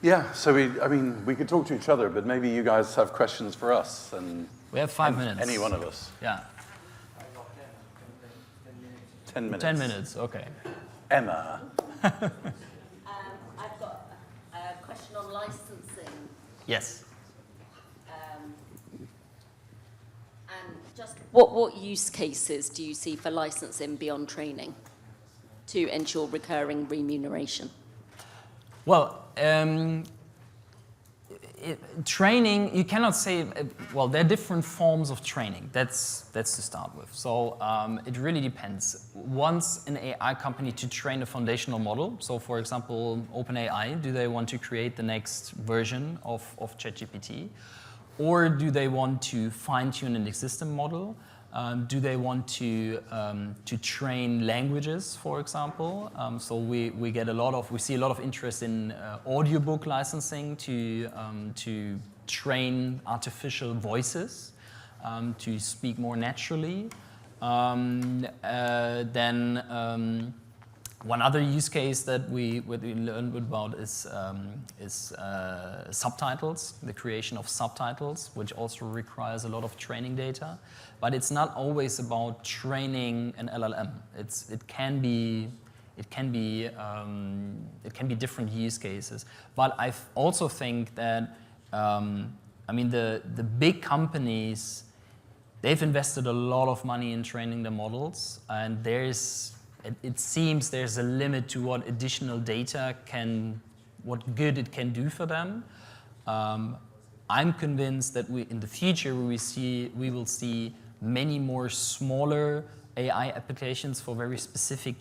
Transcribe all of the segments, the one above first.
Yeah, so I mean, we could talk to each other, but maybe you guys have questions for us. And we have 5 minutes. Any one of us. Yeah. 10 minutes. 10 minutes, okay. Emma. I've got a question on licensing. Yes. And just what use cases do you see for licensing beyond training to ensure recurring remuneration? Well, training, you cannot say, well, there are different forms of training. That's to start with. So it really depends. Wants an AI company to train a foundational model? So for example, OpenAI, do they want to create the next version of ChatGPT? Or do they want to fine-tune an existing model? Do they want to train languages, for example? So we see a lot of interest in audiobook licensing to train artificial voices to speak more naturally. One other use case that we learned about is subtitles, the creation of subtitles, which also requires a lot of training data. But it's not always about training an LLM. It can be different use cases. But I also think that I mean the big companies, they've invested a lot of money in training the models, and it seems there's a limit to what additional data what good it can do for them. I'm convinced that in the future we will see many more smaller AI applications for very specific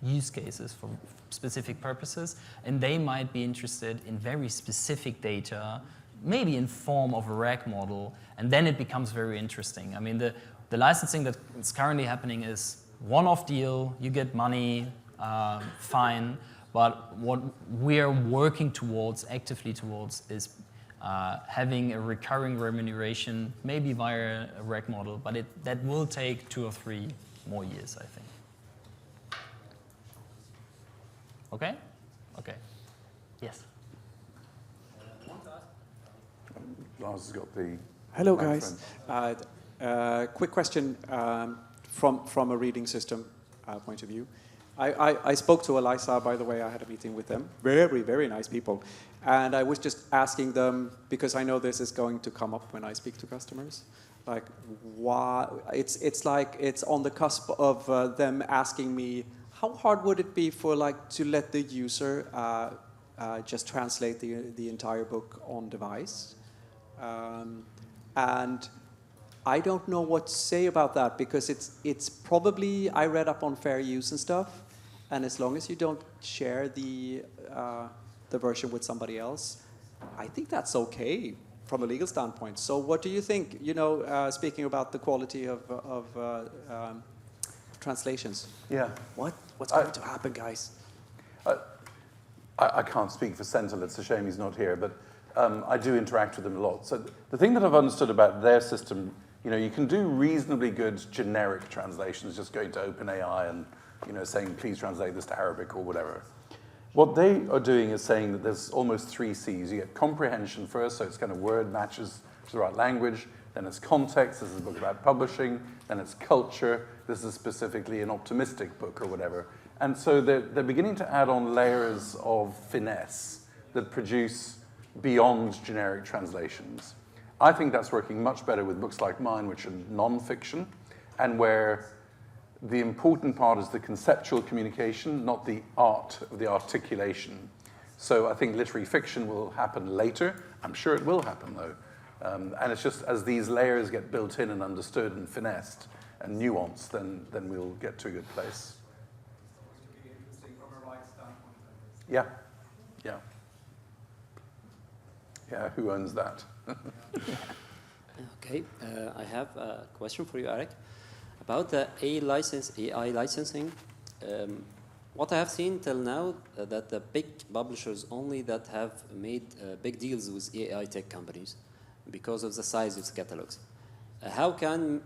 use cases, for specific purposes, and they might be interested in very specific data, maybe in form of a RAG model, and then it becomes very interesting. I mean, the licensing that is currently happening is one-off deal, you get money, fine, but what we're working actively towards, is having a recurring remuneration, maybe via a RAG model, but that will take 2 or 3 more years, I think. Okay? Okay. Yes. Lars has got the Hello, guys. Quick question from a reading system point of view. I spoke to Elisa, by the way. I had a meeting with them. Very, very nice people. And I was just asking them, because I know this is going to come up when I speak to customers, like why it's like it's on the cusp of them asking me, how hard would it be for to let the user just translate the entire book on device? And I don't know what to say about that, because it's probably, I read up on fair use and stuff, and as long as you don't share the version with somebody else, I think that's okay from a legal standpoint. So what do you think, speaking about the quality of translations? Yeah. What's going to happen, guys? I can't speak for Sentinel, it's a shame he's not here, but I do interact with them a lot. So the thing that I've understood about their system, you can do reasonably good generic translations, just going to OpenAI and saying, please translate this to Arabic or whatever. What they are doing is saying that there's almost 3 C's. You get comprehension first, so it's kind of word matches to the right language. Then it's context, this is a book about publishing. Then it's culture, this is specifically an optimistic book or whatever. And so they're beginning to add on layers of finesse that produce beyond generic translations. I think that's working much better with books like mine, which are non-fiction, and where the important part is the conceptual communication, not the art of the articulation. So I think literary fiction will happen later. I'm sure it will happen, though. And it's just as these layers get built in and understood and finessed and nuanced, then we'll get to a good place. It would be interesting from a rights standpoint. Yeah, yeah. Yeah, who owns that? Okay, I have a question for you, Eric. About the AI licensing, what I have seen till now, that the big publishers only that have made big deals with AI tech companies because of the size of the catalogs. How can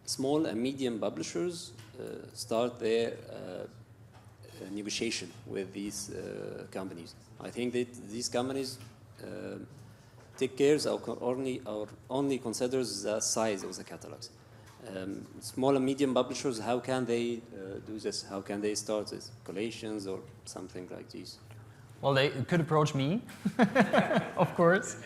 small and medium publishers start their negotiation with these companies. I think that these companies take care or only considers the size of the catalogs. Small and medium publishers, how can they do this? How can they start this? Collations or something like this? Well, they could approach me, of course,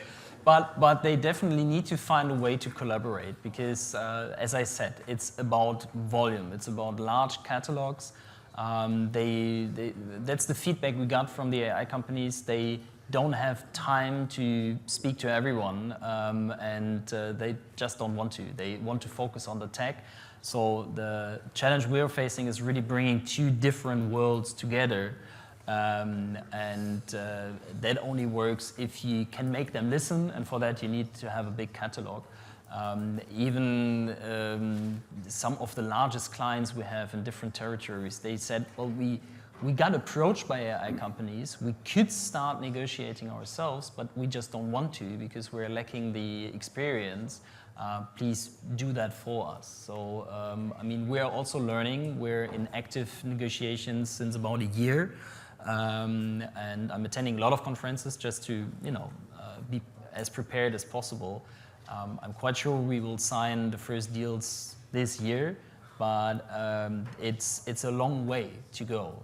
but they definitely need to find a way to collaborate because, as I said, it's about volume. It's about large catalogs. That's the feedback we got from the AI companies. They don't have time to speak to everyone, and they just don't want to. They want to focus on the tech. So the challenge we're facing is really bringing two different worlds together. That only works if you can make them listen, and for that you need to have a big catalog. Even some of the largest clients we have in different territories, they said, well, we got approached by AI companies. We could start negotiating ourselves, but we just don't want to because we're lacking the experience. Please do that for us. So, I mean, we're also learning. We're in active negotiations since about a year. And I'm attending a lot of conferences just to, be as prepared as possible. I'm quite sure we will sign the first deals this year, but it's a long way to go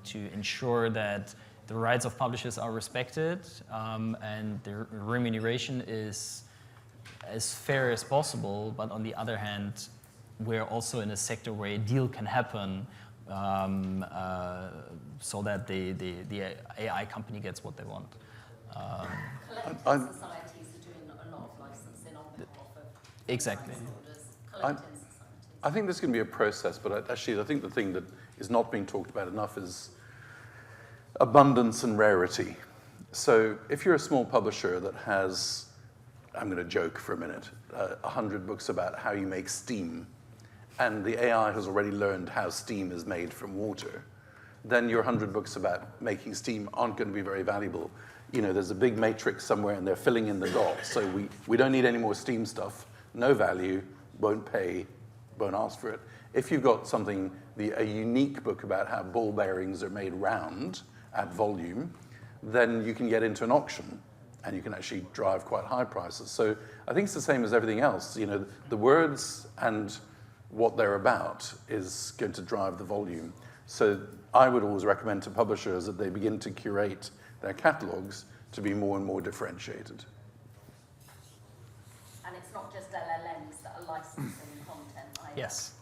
to ensure that the rights of publishers are respected and their remuneration is as fair as possible. But on the other hand, we're also in a sector where a deal can happen so that the AI company gets what they want. Collecting societies are doing a lot of licensing on behalf of Exactly. collecting societies. I think this can be a process, but actually I think the thing that is not being talked about enough is abundance and rarity. So if you're a small publisher that has, I'm going to joke for a minute, 100 books about how you make steam, and the AI has already learned how steam is made from water, then your 100 books about making steam aren't going to be very valuable. There's a big matrix somewhere and they're filling in the dots. So we don't need any more steam stuff, no value, won't pay, won't ask for it. If you've got something, a unique book about how ball bearings are made round at volume, then you can get into an auction and you can actually drive quite high prices. So I think it's the same as everything else. The words and what they're about is going to drive the volume. So I would always recommend to publishers that they begin to curate their catalogs to be more and more differentiated. And it's not just LLMs that are licensing content either. Yes,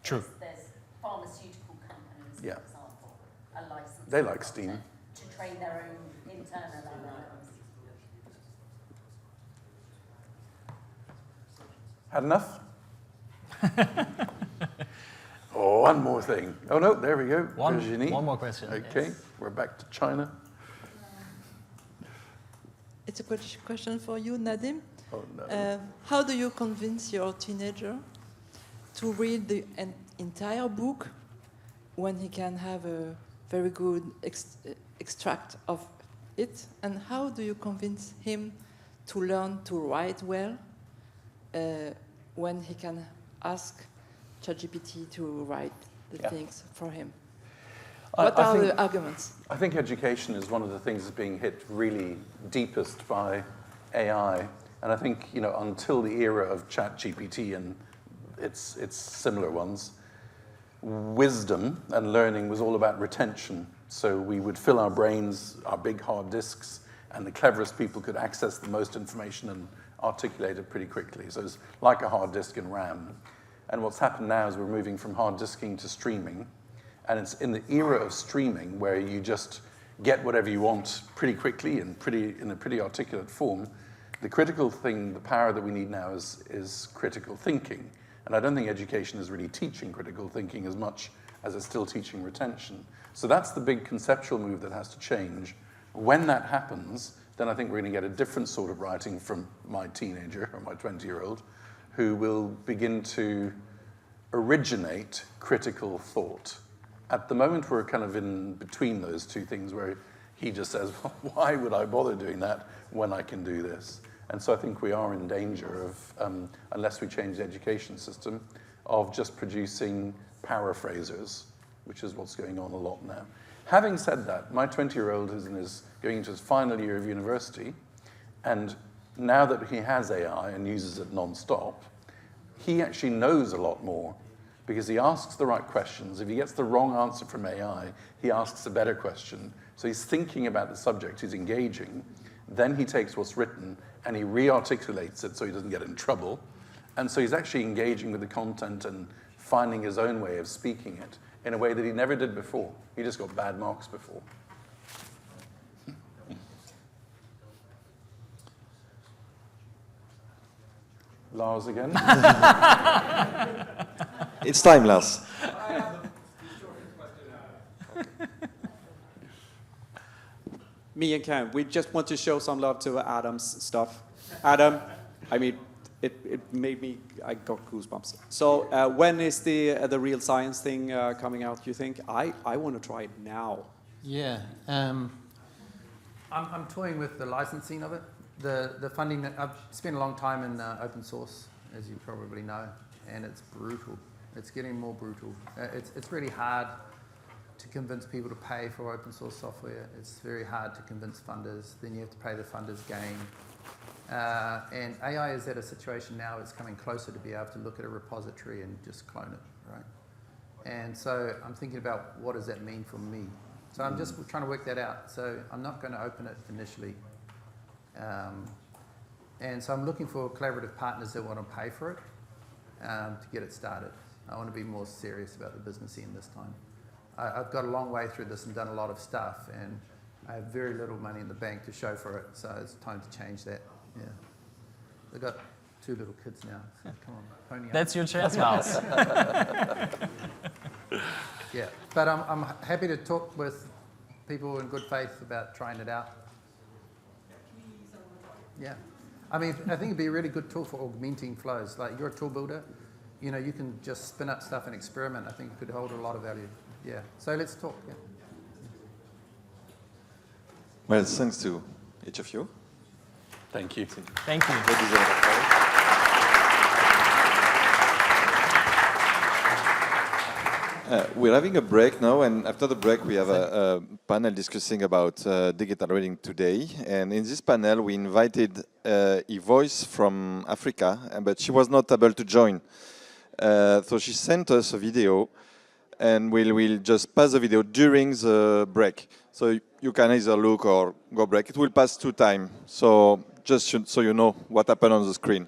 true. There's pharmaceutical companies, Yeah. for example, are licensing They like steam. content to train their own internal LLMs. Had enough? Oh, one more thing. Oh, no, there we go. Virginie. One more question. Okay, Yes. we're back to China. It's a question for you, Nadim. Oh, no. How do you convince your teenager to read the entire book when he can have a very good extract of it? And how do you convince him to learn to write well when he can ask ChatGPT to write the things for him? What are the arguments? I think education is one of the things that's being hit really deepest by AI. And I think, until the era of ChatGPT and its similar ones, wisdom and learning was all about retention. So we would fill our brains, our big hard disks, and the cleverest people could access the most information and articulate it pretty quickly. So it's like a hard disk in RAM. And what's happened now is we're moving from hard disking to streaming. And it's in the era of streaming where you just get whatever you want pretty quickly and in a pretty articulate form. The critical thing, the power that we need now is critical thinking. And I don't think education is really teaching critical thinking as much as it's still teaching retention. So that's the big conceptual move that has to change. When that happens, then I think we're going to get a different sort of writing from my teenager or my 20-year-old who will begin to originate critical thought. At the moment, we're kind of in between those two things where he just says, well, why would I bother doing that when I can do this? And so I think we are in danger of, unless we change the education system, of just producing paraphrasers which is what's going on a lot now. Having said that, my 20-year-old is going into his final year of university, and now that he has AI and uses it non-stop, he actually knows a lot more because he asks the right questions. If he gets the wrong answer from AI, he asks a better question. So he's thinking about the subject, he's engaging, then he takes what's written and he re-articulates it so he doesn't get in trouble. And so he's actually engaging with the content and finding his own way of speaking it in a way that he never did before. He just got bad marks before. Lars again? It's time, Lars. I have the shortest question. Me and Cam, we just want to show some love to Adam's stuff. Adam, I mean, it made me, I got goosebumps. So when is the real science thing coming out, you think? I want to try it now. Yeah, I'm toying with the licensing of it. The funding, I've spent a long time in open source, as you probably know, and it's brutal. It's getting more brutal. It's really hard to convince people to pay for open source software. It's very hard to convince funders. Then you have to pay the funders gain. And AI is at a situation now it's coming closer to be able to look at a repository and just clone it, right? And so I'm thinking about what does that mean for me? So I'm just trying to work that out. So I'm not going to open it initially. And so I'm looking for collaborative partners that want to pay for it to get it started. I want to be more serious about the business end this time. I've got a long way through this and done a lot of stuff, and I have very little money in the bank to show for it, so it's time to change that. Yeah, I've got 2 little kids now, so come on, pony up. That's your chance, Miles. Yeah, but I'm happy to talk with people in good faith about trying it out. Yeah, I mean, I think it'd be a really good tool for augmenting flows. Like, you're a tool builder, you know, you can just spin up stuff and experiment. I think it could hold a lot of value. Yeah, so let's talk. Yeah. Well, thanks to each of you. Thank you. Thank you. Ladies and gentlemen. We're having a break now, and after the break we have a panel discussing about digital reading today. And in this panel we invited a voice from Africa, but she was not able to join. So she sent us a video, and we'll just pass the video during the break. So you can either look or go break. It will pass 2 times, so just so you know what happened on the screen.